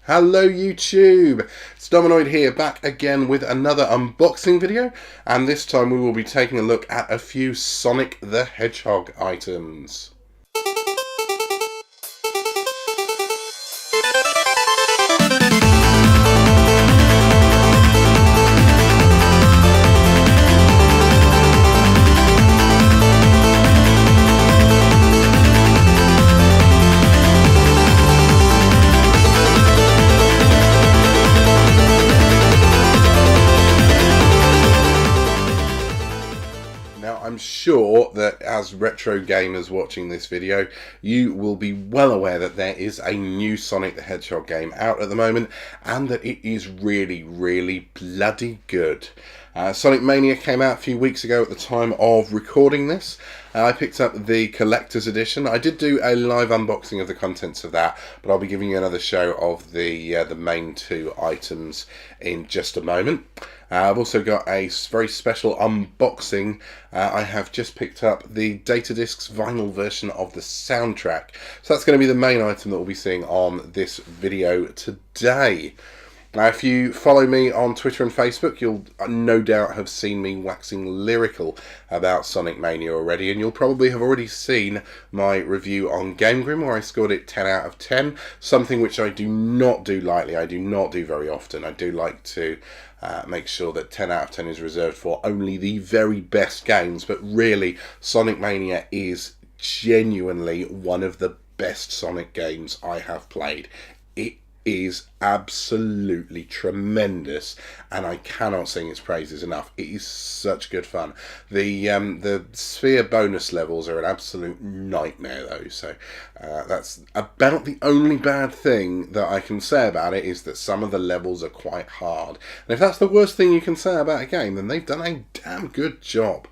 Hello YouTube, it's Dominoid here, back again with another unboxing video, and this time we will be taking a look at a few Sonic the Hedgehog items. I'm sure that as retro gamers watching this video, you will be well aware that there is a new Sonic the Hedgehog game out at the moment, and that it is really bloody good. Sonic Mania came out a few weeks ago at the time of recording this. I picked up the collector's edition. I did do a live unboxing of the contents of that, but I'll be giving you another show of the main two items in just a moment. I've also got a very special unboxing. I have just picked up the Datadiscs vinyl version of the soundtrack. So that's going to be the main item that we'll be seeing on this video today. Now, if you follow me on Twitter and Facebook, you'll no doubt have seen me waxing lyrical about Sonic Mania already, and you'll probably have already seen my review on Game Grim, where I scored it 10 out of 10, something which I do not do lightly, I do not do very often. I do like to make sure that 10 out of 10 is reserved for only the very best games, but really, Sonic Mania is genuinely one of the best Sonic games I have played. It is absolutely tremendous, and I cannot sing its praises enough. It is such good fun. The sphere bonus levels are an absolute nightmare though, so that's about the only bad thing that I can say about it, is that some of the levels are quite hard. And if that's the worst thing you can say about a game, then they've done a damn good job.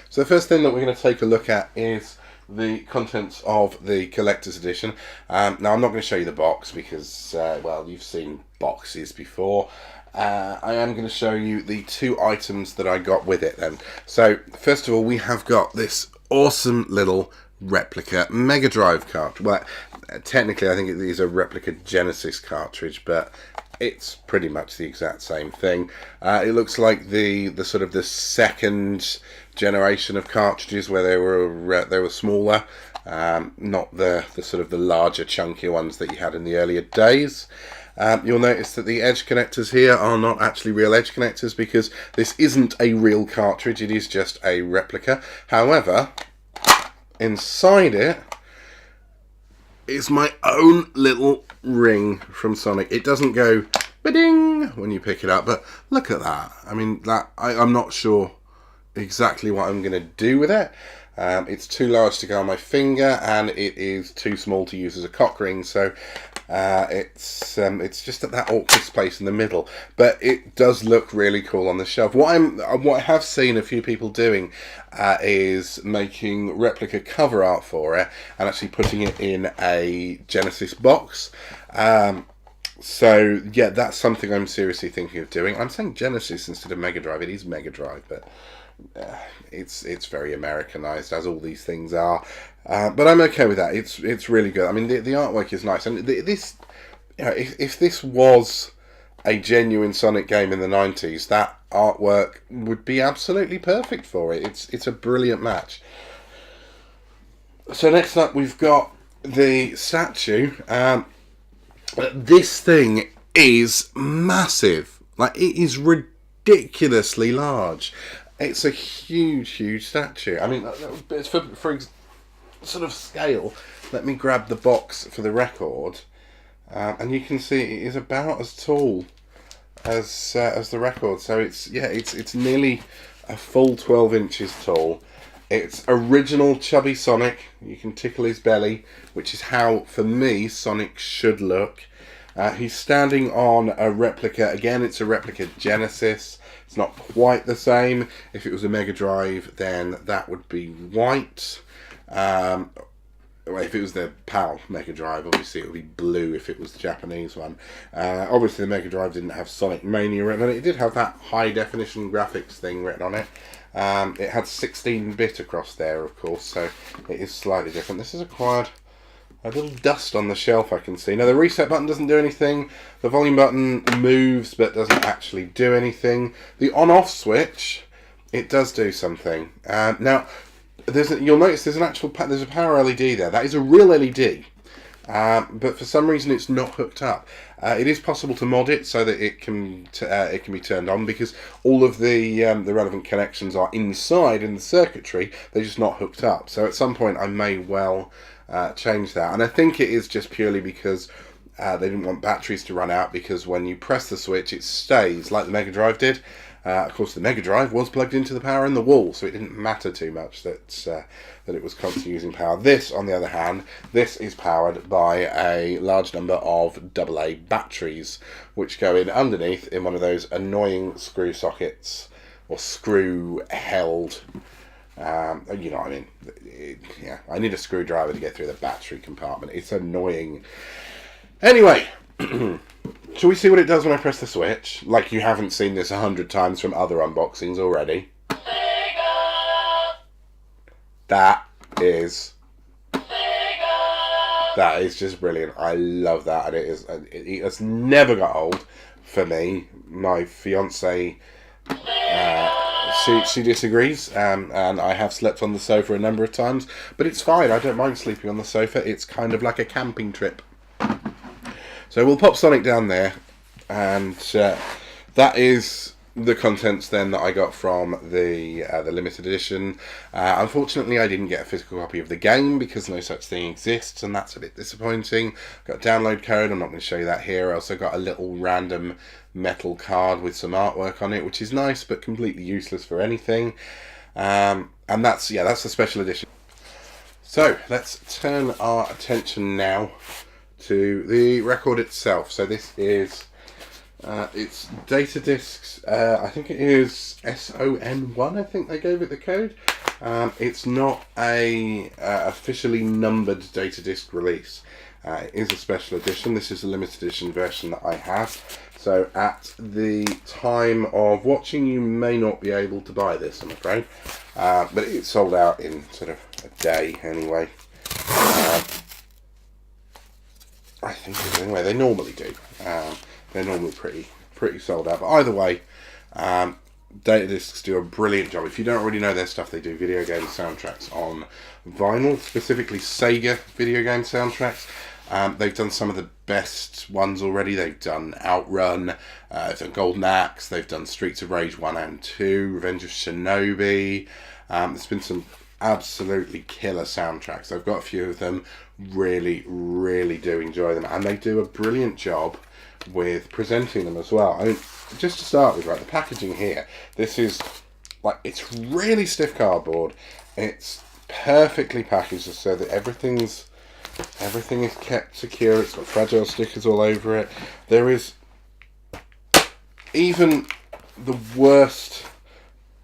So the first thing that we're going to take a look at is the contents of the collector's edition. Now, I'm not going to show you the box because, well, you've seen boxes before. I am going to show you the two items that I got with it then. So, first of all, we have got this awesome little replica Mega Drive cartridge. Well, technically, I think it is a replica Genesis cartridge, but it's pretty much the exact same thing. It looks like the sort of the second generation of cartridges where they were smaller, not the sort of the larger chunky ones that you had in the earlier days. You'll notice that the edge connectors here are not actually real edge connectors, because this isn't a real cartridge, it is just a replica. However, inside it is my own little ring from Sonic. It doesn't go ba-ding when you pick it up, but look at that. I mean, I'm not sure exactly what I'm going to do with it. It's too large to go on my finger, and it is too small to use as a cock ring, so it's just at that awkward space in the middle. But it does look really cool on the shelf. What I have seen a few people doing is making replica cover art for it and actually putting it in a Genesis box. So yeah, that's something I'm seriously thinking of doing. I'm saying Genesis instead of Mega Drive. It is Mega Drive, but it's very Americanized, as all these things are. But I'm okay with that. It's really good. I mean, the artwork is nice, and this, you know, if this was a genuine Sonic game in the 90s, that artwork would be absolutely perfect for it. It's a brilliant match. So next up, we've got the statue. This thing is massive. Like, it is ridiculously large. It's a huge statue. I mean, it's for sort of scale. Let me grab the box for the record, and you can see it is about as tall as the record. So it's nearly a full 12 inches tall. It's original chubby Sonic. You can tickle his belly, which is how, for me, Sonic should look. He's standing on a replica. Again, it's a replica Genesis. It's not quite the same. If it was a Mega Drive, then that would be white. If it was the PAL Mega Drive, obviously it would be blue if it was the Japanese one. Obviously the Mega Drive didn't have Sonic Mania written on it. It did have that high definition graphics thing written on it. It had 16-bit across there, of course, so it is slightly different. This is acquired a little dust on the shelf I can see. Now the reset button doesn't do anything. The volume button moves but doesn't actually do anything. The on-off switch, it does do something. Now, you'll notice there's a power LED there. That is a real LED. But for some reason it's not hooked up. It is possible to mod it so that it can be turned on, because all of the relevant connections are inside in the circuitry. They're just not hooked up. So at some point I may well change that. And I think it is just purely because they didn't want batteries to run out, because when you press the switch it stays like the Mega Drive did. Of course, the Mega Drive was plugged into the power in the wall, so it didn't matter too much that it was constantly using power. This, on the other hand, this is powered by a large number of AA batteries, which go in underneath in one of those annoying screw sockets, or screw-held. You know what I mean? Yeah, I need a screwdriver to get through the battery compartment. It's annoying. Anyway. Shall we see what it does when I press the switch? Like you haven't seen this 100 times from other unboxings already. That is just brilliant. I love that, and it has never got old for me. My fiance, she disagrees, and I have slept on the sofa a number of times, but it's fine. I don't mind sleeping on the sofa. It's kind of like a camping trip. So we'll pop Sonic down there, and that is the contents then that I got from the limited edition. Unfortunately, I didn't get a physical copy of the game because no such thing exists, and that's a bit disappointing. Got a download code. I'm not going to show you that here. I also got a little random metal card with some artwork on it, which is nice but completely useless for anything. And that's the special edition. So let's turn our attention now to the record itself. So this is it's data discs. I think it is SON1. I think they gave it the code. It's not a officially numbered data disc release. It is a special edition. This is a limited edition version that I have. So at the time of watching, you may not be able to buy this, I'm afraid. But it's sold out in sort of a day anyway. I think anyway, they normally do. They're normally pretty sold out. But either way, data discs do a brilliant job. If you don't already know their stuff, they do video game soundtracks on vinyl, specifically Sega video game soundtracks. They've done some of the best ones already. They've done Outrun, they've done Golden Axe, they've done Streets of Rage 1 and 2, Revenge of Shinobi. There's been some absolutely killer soundtracks. I've got a few of them. Really do enjoy them, and they do a brilliant job with presenting them as well. I mean, just to start with, right, the packaging here, this is like, it's really stiff cardboard. It's perfectly packaged so that everything is kept secure. It's got fragile stickers all over it. There is even the worst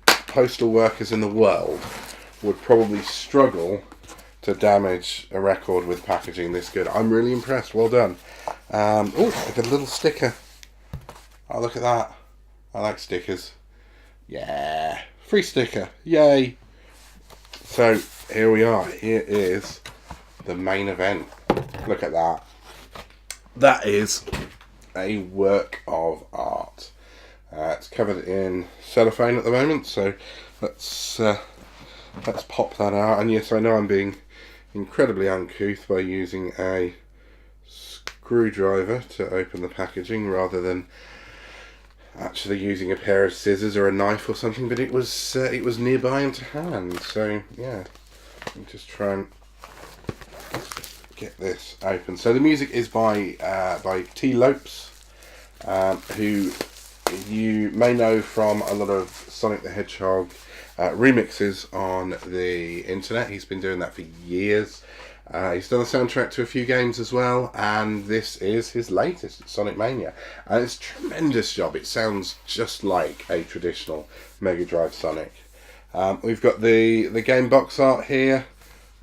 postal workers in the world would probably struggle to damage a record with packaging this good. I'm really impressed. Well done. Oh, I got a little sticker. Oh, look at that. I like stickers. Yeah. Free sticker. Yay. So, here we are. Here is the main event. Look at that. That is a work of art. It's covered in cellophane at the moment, so let's pop that out. And yes, I know I'm being incredibly uncouth by using a screwdriver to open the packaging rather than actually using a pair of scissors or a knife or something, but it was nearby and to hand. So yeah, I'll just try and get this open. So the music is by T. Lopes, who you may know from a lot of Sonic the Hedgehog remixes on the internet. He's been doing that for years. He's done the soundtrack to a few games as well, and this is his latest, Sonic Mania. And it's a tremendous job. It sounds just like a traditional Mega Drive Sonic. We've got the game box art here.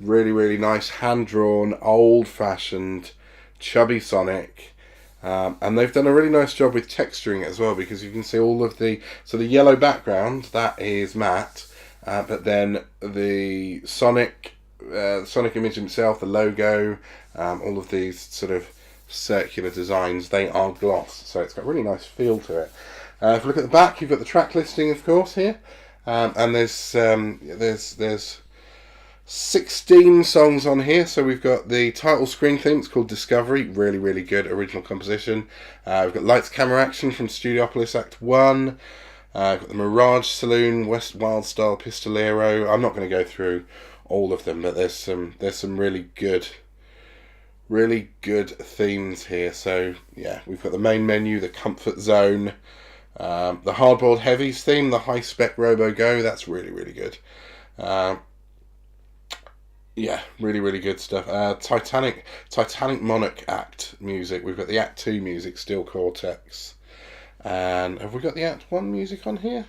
Really nice, hand-drawn, old-fashioned, chubby Sonic. And they've done a really nice job with texturing it as well, because you can see all of the yellow background, that is matte, but then the Sonic image himself, the logo, All of these sort of circular designs, they are gloss, so it's got a really nice feel to it. If you look at the back, you've got the track listing, of course, here, and there's 16 songs on here. So we've got the title screen theme. It's called Discovery. Really, really good original composition. We've got Lights, Camera, Action from Studiopolis Act 1. I've got the Mirage Saloon, West Wild Style Pistolero. I'm not going to go through all of them, but there's some really good themes here. So yeah, we've got the main menu, the comfort zone, the hardboiled heavies theme, the high spec Robo Go. That's really, really good. Yeah, really, really good stuff. Titanic Monarch Act music. We've got the Act 2 music, Steel Cortex. And have we got the Act 1 music on here?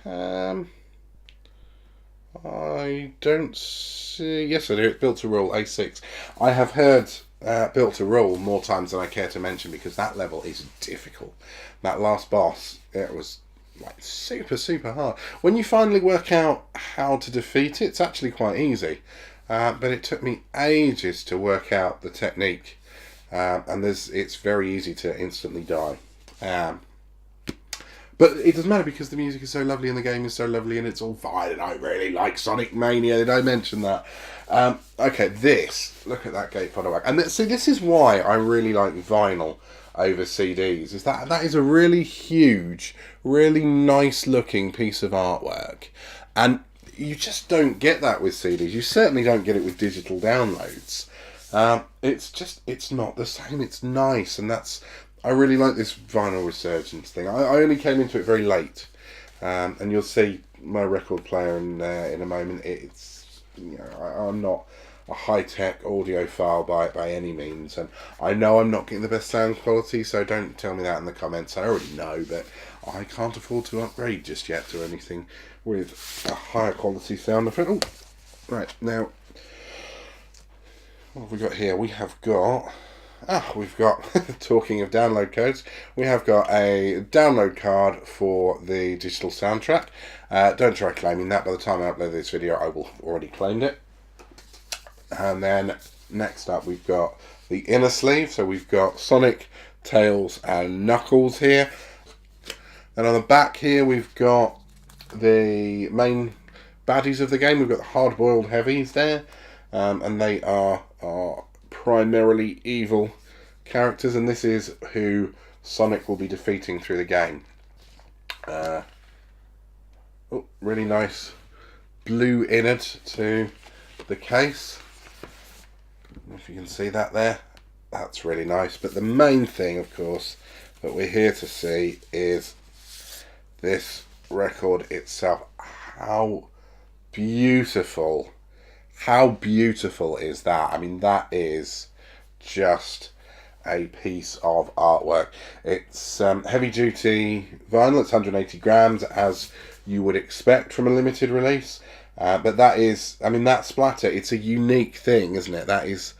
I don't see... Yes, I do. It's Built to Rule, A6. I have heard Built to Rule more times than I care to mention, because that level is difficult. That last boss, it was like super, super hard. When you finally work out how to defeat it, it's actually quite easy. But it took me ages to work out the technique. And it's very easy to instantly die. But it doesn't matter, because the music is so lovely and the game is so lovely and it's all fine, and I really like Sonic Mania. Did I mention that? Okay, look at that gatefold back. And see, this is why I really like vinyl over CDs, is that is a really huge, really nice looking piece of artwork. And you just don't get that with CDs. You certainly don't get it with digital downloads. It's not the same. It's nice, and I really like this vinyl resurgence thing. I only came into it very late, and you'll see my record player in a moment. It's, I'm not a high-tech audiophile by any means, and I know I'm not getting the best sound quality, so don't tell me that in the comments. I already know, but I can't afford to upgrade just yet to anything with a higher quality sound effect. Oh, right, now, what have we got here? We've got, talking of download codes, we have got a download card for the digital soundtrack. Don't try claiming that. By the time I upload this video, I will have already claimed it. And then next up, we've got the inner sleeve. So we've got Sonic, Tails, and Knuckles here. And on the back here, we've got the main baddies of the game. We've got the hard-boiled heavies there, and they are primarily evil characters, and this is who Sonic will be defeating through the game. Really nice blue innard to the case. I don't know if you can see that there. That's really nice. But the main thing, of course, that we're here to see is this record itself. How beautiful is that? I mean, that is just a piece of artwork. It's heavy duty vinyl. It's 180 grams, as you would expect from a limited release. But that is, I mean, that splatter, it's a unique thing, isn't it? That is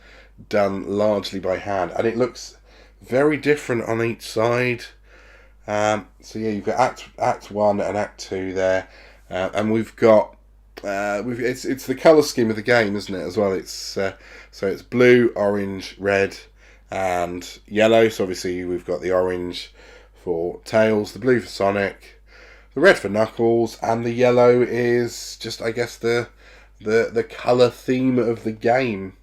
done largely by hand, and it looks very different on each side. So yeah, you've got Act 1 and Act 2 there, and we've got it's the colour scheme of the game, isn't it, as well? It's so it's blue, orange, red, and yellow. So obviously we've got the orange for Tails, the blue for Sonic, the red for Knuckles, and the yellow is just, I guess, the colour theme of the game.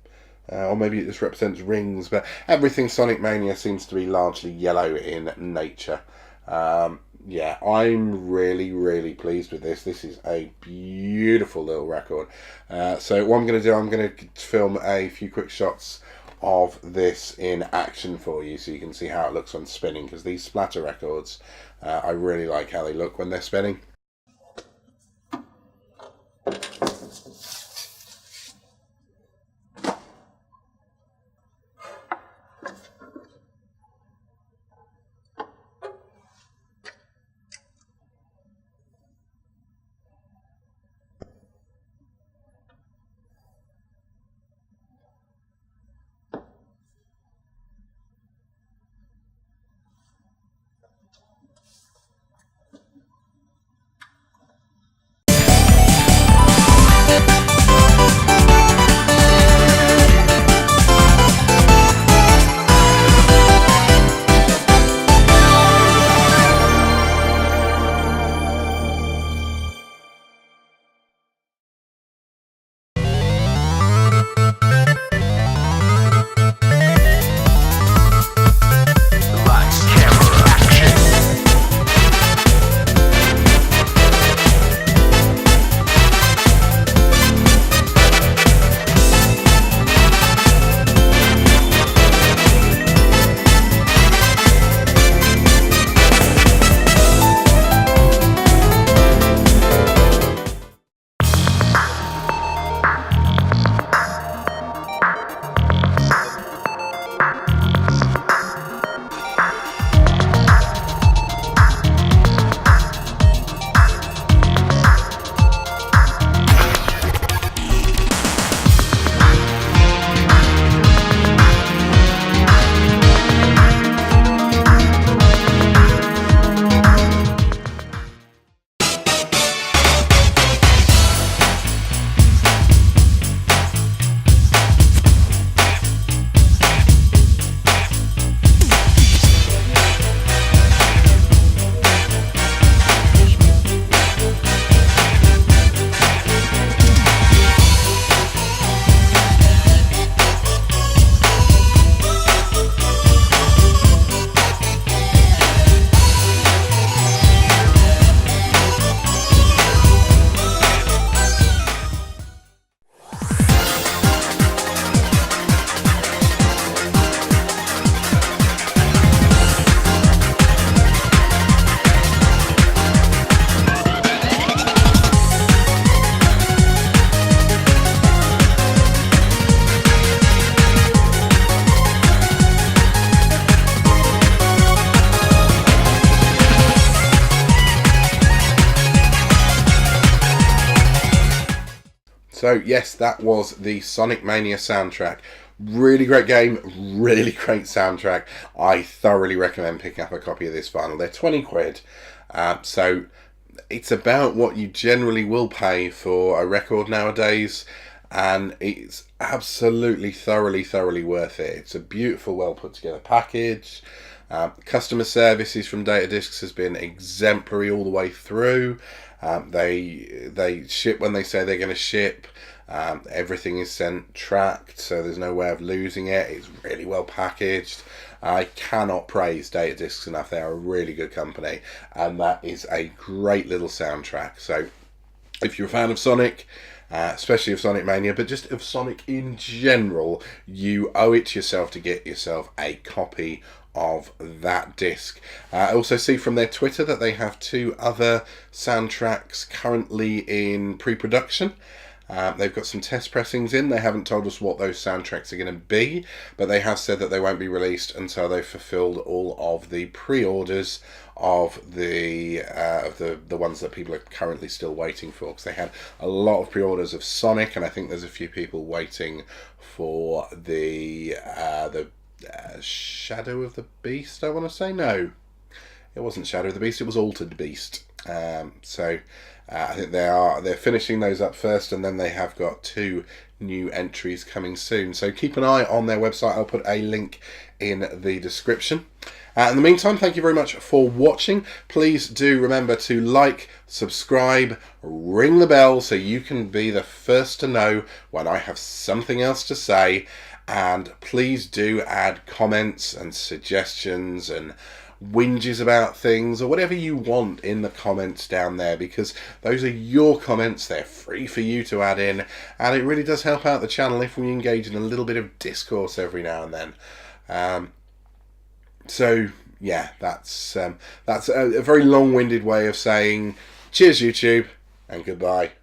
Or maybe it just represents rings, but everything Sonic Mania seems to be largely yellow in nature. Yeah, I'm really, really pleased with this. This is a beautiful little record. So what I'm going to do, I'm going to film a few quick shots of this in action for you, so you can see how it looks when spinning, because these splatter records, I really like how they look when they're spinning. So yes, that was the Sonic Mania soundtrack. Really great game, really great soundtrack. I thoroughly recommend picking up a copy of this vinyl. They're 20 quid. So it's about what you generally will pay for a record nowadays, and it's absolutely thoroughly worth it. It's a beautiful, well put together package. Customer services from Data Discs has been exemplary all the way through. They ship when they say they're going to ship. Everything is sent tracked, so there's no way of losing it. It's really well packaged. I cannot praise Data Discs enough. They are a really good company, and that is a great little soundtrack. So if you're a fan of Sonic, especially of Sonic Mania, but just of Sonic in general, you owe it to yourself to get yourself a copy of that disc. I also see from their Twitter that they have 2 other soundtracks currently in pre-production. They've got some test pressings in. They haven't told us what those soundtracks are going to be, but they have said that they won't be released until they've fulfilled all of the pre-orders of the ones that people are currently still waiting for, because they had a lot of pre-orders of Sonic, and I think there's a few people waiting for the Shadow of the Beast, I want to say. No, it wasn't Shadow of the Beast, it was Altered Beast. I think they're finishing those up first, and then they have got 2 new entries coming soon. So keep an eye on their website. I'll put a link in the description. In the meantime, thank you very much for watching. Please do remember to like, subscribe, ring the bell so you can be the first to know when I have something else to say. And please do add comments and suggestions and whinges about things or whatever you want in the comments down there, because those are your comments. They're free for you to add in, and it really does help out the channel if we engage in a little bit of discourse every now and then. So yeah, that's a very long-winded way of saying cheers YouTube and goodbye.